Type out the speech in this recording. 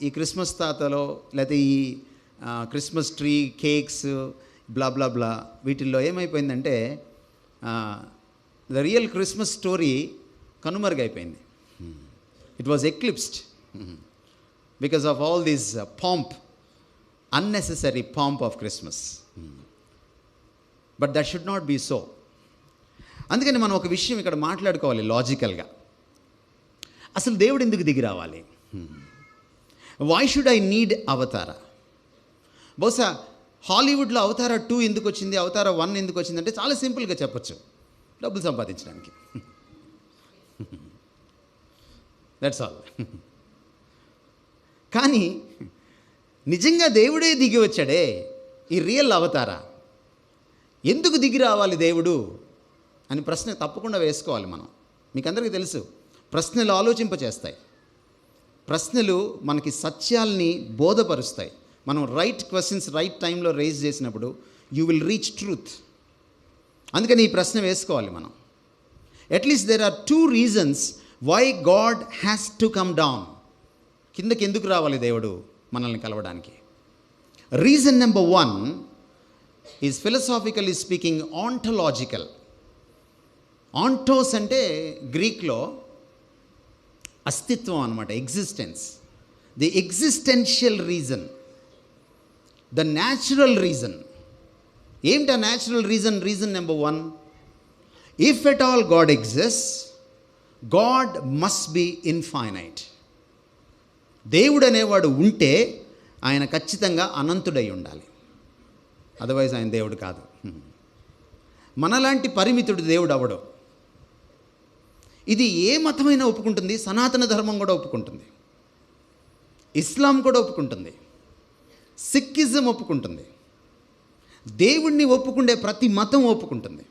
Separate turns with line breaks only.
ఈ క్రిస్మస్ తాతలో లేకపోతే ఈ Christmas tree cakes blah blah blah వీటిల్లో ఏమైపోయిందంటే ద రియల్ క్రిస్మస్ స్టోరీ కనుమరుగైపోయింది. It was eclipsed because of all these pomp, unnecessary pomp of Christmas. But that should not be so. అందుకని మనం ఒక విషయం ఇక్కడ మాట్లాడుకోవాలి లాజికల్గా. అసలు దేవుడు ఎందుకు దిగి రావాలి? వై షుడ్ ఐ నీడ్ అవతార? బహుశా హాలీవుడ్లో అవతార 2 ఎందుకు వచ్చింది, అవతార 1 ఎందుకు వచ్చిందంటే చాలా సింపుల్గా చెప్పచ్చు, డబ్బులు సంపాదించడానికి. That's all. కానీ నిజంగా దేవుడే దిగి వచ్చాడే, ఈ రియల్ అవతార ఎందుకు దిగి రావాలి దేవుడు అని ప్రశ్న తప్పకుండా వేసుకోవాలి మనం. మీకు అందరికీ తెలుసు, ప్రశ్నలు ఆలోచింపచేస్తాయి, ప్రశ్నలు మనకి సత్యాల్ని బోధపరుస్తాయి. మనం రైట్ క్వశ్చన్స్ రైట్ టైంలో రైజ్ చేసినప్పుడు యూ విల్ రీచ్ ట్రూత్. అందుకని ఈ ప్రశ్న వేసుకోవాలి మనం. At least there are 2 reasons why God has to come down. కిందకి ఎందుకు రావాలి దేవుడు మనల్ని కలవడానికి? Reason number 1 is philosophically speaking ontological. ఆంటోస్ అంటే గ్రీక్లో అస్తిత్వం అన్నమాట, existence. The existential reason, the natural reason. ఏమిటి ఆ natural reason? Reason number 1, if at all God exist, God must B infinite. దేవుడు అనేవాడు ఉంటే ఆయన ఖచ్చితంగా అనంతుడై ఉండాలి, అదర్వైజ్ ఆయన దేవుడు కాదు. మనలాంటి పరిమితుడు దేవుడు అవడు. ఇది ఏ మతమైనా ఒప్పుకుంటుంది, సనాతన ధర్మం కూడా ఒప్పుకుంటుంది, ఇస్లాం కూడా ఒప్పుకుంటుంది, సిక్కిజం ఒప్పుకుంటుంది, దేవుణ్ణి ఒప్పుకుండే ప్రతి మతం ఒప్పుకుంటుంది.